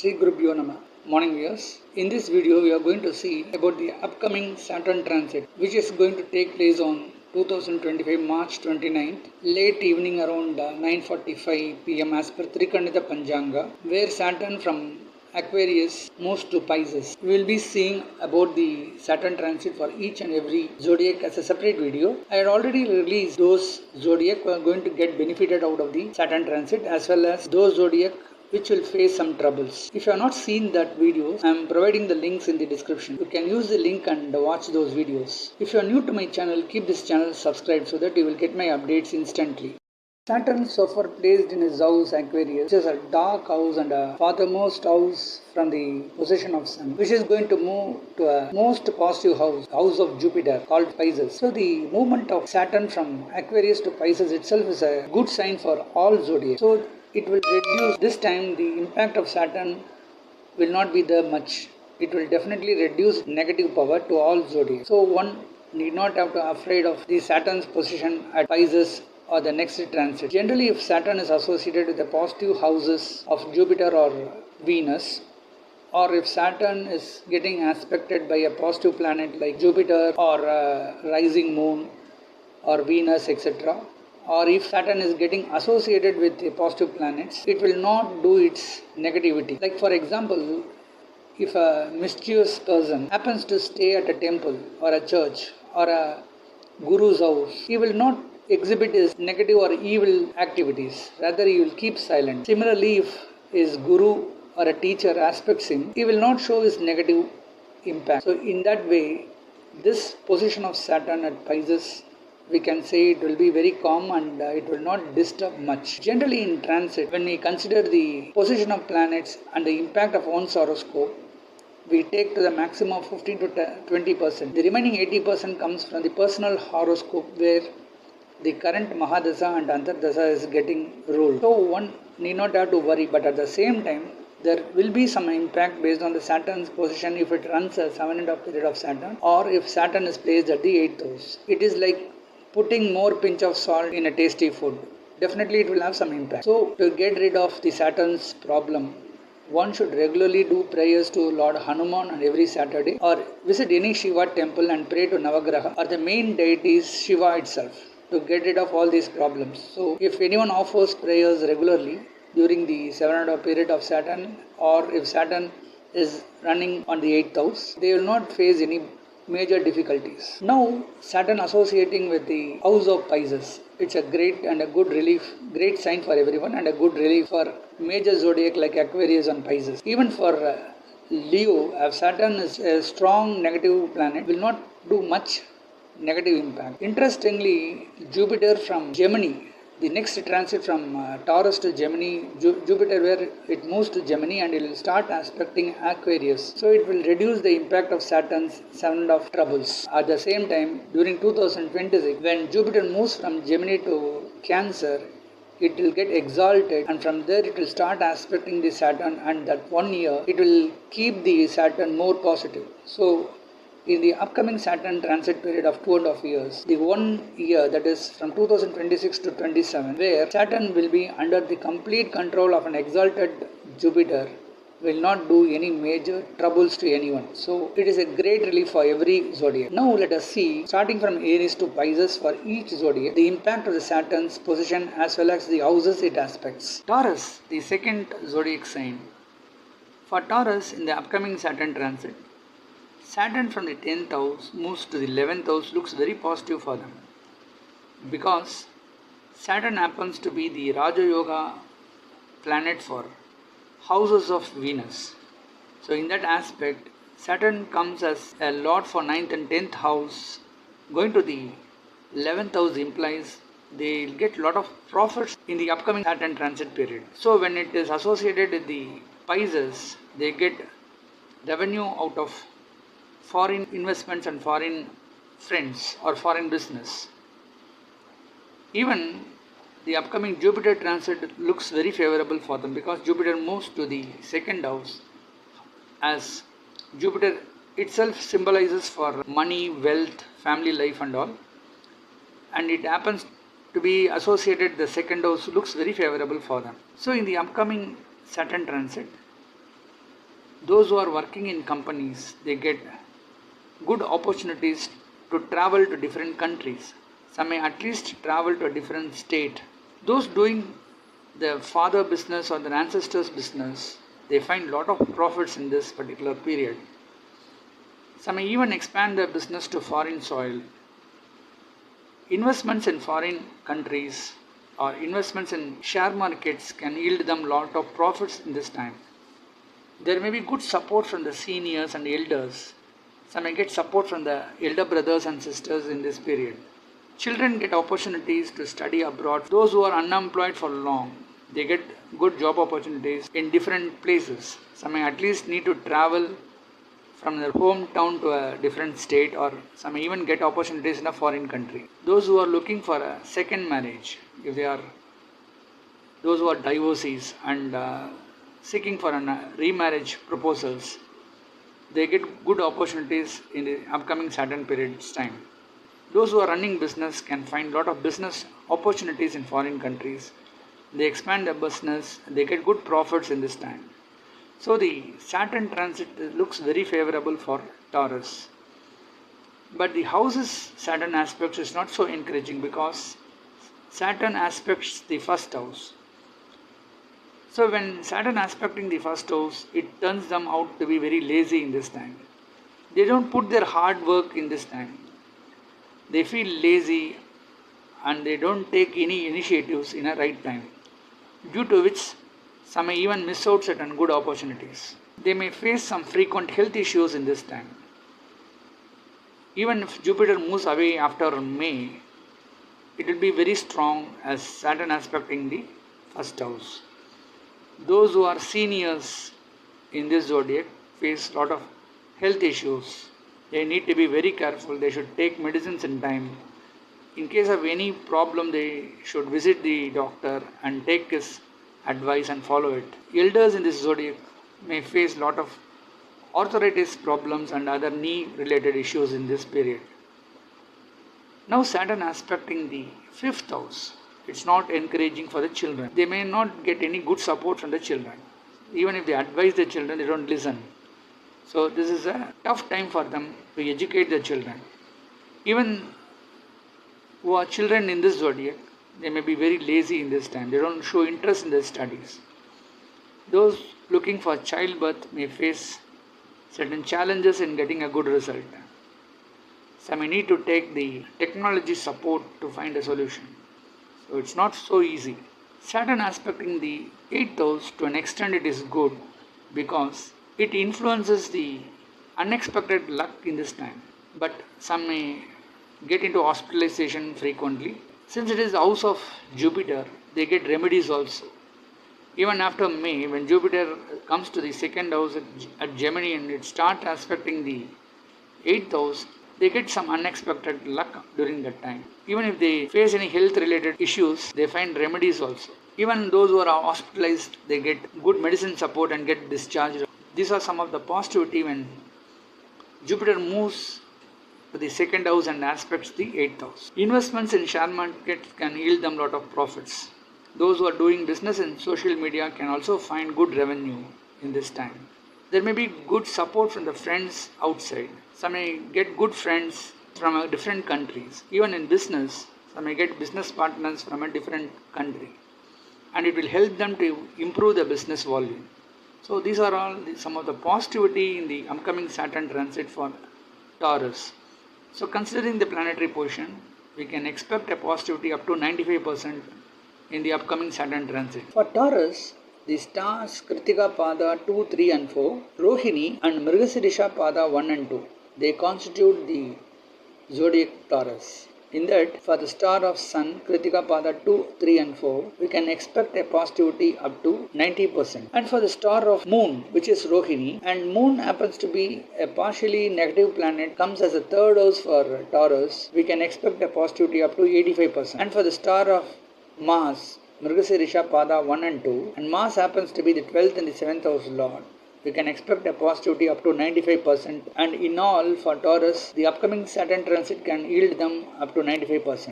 Sri Gurubhyo Nama. Morning viewers. In this video we are going to see about the upcoming Saturn transit which is going to take place on 2025 March 29th late evening around 9:45 pm as per Trikandita Panchanga, where Saturn from Aquarius moves to Pices. We will be seeing about the Saturn transit for each and every zodiac as a separate video. I had already released those zodiac who are going to get benefited out of the Saturn transit, as well as those zodiac which will face some troubles. If you have not seen that videos, I am providing the links in the description. You can use the link and watch those videos. If you are new to my channel, keep this channel subscribed so that you will get my updates instantly. Saturn so far placed in his house Aquarius, which is a dark house and a farthermost house from the position of Sun, which is going to move to a most positive house of Jupiter called Pices. So the movement of Saturn from Aquarius to Pices itself is a good sign for all zodiacs. So it will reduce this time the impact of Saturn will not be there much. It will definitely reduce negative power to all zodiacs. So one need not have to be afraid of the Saturn's position at Pices or the next transit. Generally, if Saturn is associated with the positive houses of Jupiter or Venus, or if Saturn is getting aspected by a positive planet like Jupiter or a rising moon or Venus, etc., or if Saturn is getting associated with the positive planets, it will not do its negativity. Like for example, if a mischievous person happens to stay at a temple or a church or a guru's house, he will not exhibit his negative or evil activities. Rather, he will keep silent. Similarly, if his guru or a teacher aspects him, he will not show his negative impact. So in that way, this position of Saturn at Pisces, we can say it will be very calm and it will not disturb much. Generally in transit, when we consider the position of planets and the impact of one's horoscope, we take to the maximum of 15 to 20%. The remaining 80% comes from the personal horoscope, where the current Mahadasa and Antardasa is getting ruled. So one need not have to worry, but at the same time, there will be some impact based on the Saturn's position if it runs a 7.5 period of Saturn, or if Saturn is placed at the 8th house. It is like putting more pinch of salt in a tasty food. Definitely it will have some impact. So to get rid of the Saturn's problem, one should regularly do prayers to Lord Hanuman on every Saturday, or visit any Shiva temple and pray to Navagraha, or the main deity is Shiva itself, to get rid of all these problems. So if anyone offers prayers regularly during the 7.5 period of Saturn, or if Saturn is running on the 8th house, they will not face any major difficulties. Now Saturn associating with the house of Pisces, it's a great and a good relief, great sign for everyone, and a good relief for major zodiac like Aquarius and Pisces. Even for Leo, if Saturn is a strong negative planet, will not do much negative impact. Interestingly, Jupiter from Gemini, the next transit from Taurus to Gemini, Jupiter, where it moves to Gemini, and it will start aspecting Aquarius. So it will reduce the impact of Saturn's 7.5 troubles. At the same time, during 2026, when Jupiter moves from Gemini to Cancer, it will get exalted, and from there it will start aspecting the Saturn, and that 1 year it will keep the Saturn more positive. So in the upcoming Saturn transit period of 2.5 years, the 1 year, that is from 2026 to 27, where Saturn will be under the complete control of an exalted Jupiter, will not do any major troubles to anyone. So it is a great relief for every zodiac. Now let us see, starting from Aries to Pisces for each zodiac, the impact of the Saturn's position as well as the houses it aspects. Taurus, the second zodiac sign. For Taurus, in the upcoming Saturn transit, Saturn from the 10th house moves to the 11th house, looks very positive for them, because Saturn happens to be the Raja Yoga planet for houses of Venus. So in that aspect, Saturn comes as a lord for 9th and 10th house. Going to the 11th house implies they will get a lot of profits in the upcoming Saturn transit period. So when it is associated with the Pisces, they get revenue out of foreign investments and foreign friends or foreign business. Even the upcoming Jupiter transit looks very favorable for them, because Jupiter moves to the 2nd house, as Jupiter itself symbolizes for money, wealth, family life and all, and it happens to be associated, the 2nd house looks very favorable for them. So in the upcoming Saturn transit, Those who are working in companies, they get good opportunities to travel to different countries. Some may at least travel to a different state. Those doing their father business or their ancestors business, they find lot of profits in this particular period. Some may even expand their business to foreign soil. Investments in foreign countries or investments in share markets can yield them lot of profits in this time. There may be good support from the seniors and elders. Some may get support from the elder brothers and sisters in this period. Children get opportunities to study abroad. Those who are unemployed for long, they get good job opportunities in different places. Some may at least need to travel from their hometown to a different state, or some may even get opportunities in a foreign country. Those who are looking for a second marriage, if they are those who are divorcees and seeking for remarriage proposals, they get good opportunities in the upcoming Saturn period's time. Those who are running business can find lot of business opportunities in foreign countries. They expand their business, they get good profits in this time. So the Saturn transit looks very favorable for Taurus. But the houses Saturn aspects is not so encouraging because Saturn aspects the first house. So when Saturn aspecting the first house, it turns them out to be very lazy in this time. They don't put their hard work in this time. They feel lazy and they don't take any initiatives in a right time, due to which some may even miss out certain good opportunities. They may face some frequent health issues in this time. Even if Jupiter moves away after May, it will be very strong as Saturn aspecting the first house. Those who are seniors in this zodiac face a lot of health issues. They need to be very careful. They should take medicines in time. In case of any problem, they should visit the doctor and take his advice and follow it. Elders in this zodiac may face a lot of arthritis problems and other knee related issues in this period. Now Saturn aspecting the fifth house, it's not encouraging for the children. They may not get any good support from the children. Even if they advise the children, they don't listen. So this is a tough time for them to educate the children. Even who are children in this zodiac, they may be very lazy in this time. They don't show interest in their studies. Those looking for childbirth may face certain challenges in getting a good result. Some may need to take the technology support to find a solution. So it's not so easy. Saturn aspecting the 8th house, to an extent it is good because it influences the unexpected luck in this time. But some may get into hospitalization frequently. Since it is the house of Jupiter, they get remedies also. Even after May, when Jupiter comes to the second house at Gemini and it starts aspecting the 8th house, they get some unexpected luck during that time. Even if they face any health related issues, they find remedies also. Even those who are hospitalized, they get good medicine support and get discharged. These are some of the positivity when Jupiter moves to the second house and aspects the 8th house. Investments in share market can yield them a lot of profits. Those who are doing business in social media can also find good revenue in this time. There may be good support from the friends outside. Some may get good friends from different countries. Even in business, some may get business partners from a different country. And it will help them to improve the business volume. So these are all some of the positivity in the upcoming Saturn transit for Taurus. So considering the planetary position, we can expect a positivity up to 95% in the upcoming Saturn transit. For Taurus, the stars Kritika Pada 2, 3 and 4, Rohini and Mrigashirisha Pada 1 and 2, they constitute the zodiac Taurus. In that, for the star of Sun, Kritika Pada 2, 3 and 4, we can expect a positivity up to 90%. And for the star of Moon, which is Rohini, and Moon happens to be a partially negative planet, comes as a third house for Taurus, we can expect a positivity up to 85%. And for the star of Mars, Mrigashirisha Pada 1 and 2, and Mars happens to be the 12th and the 7th house Lord, we can expect a positivity up to 95%, and in all for Taurus, the upcoming Saturn transit can yield them up to 95%.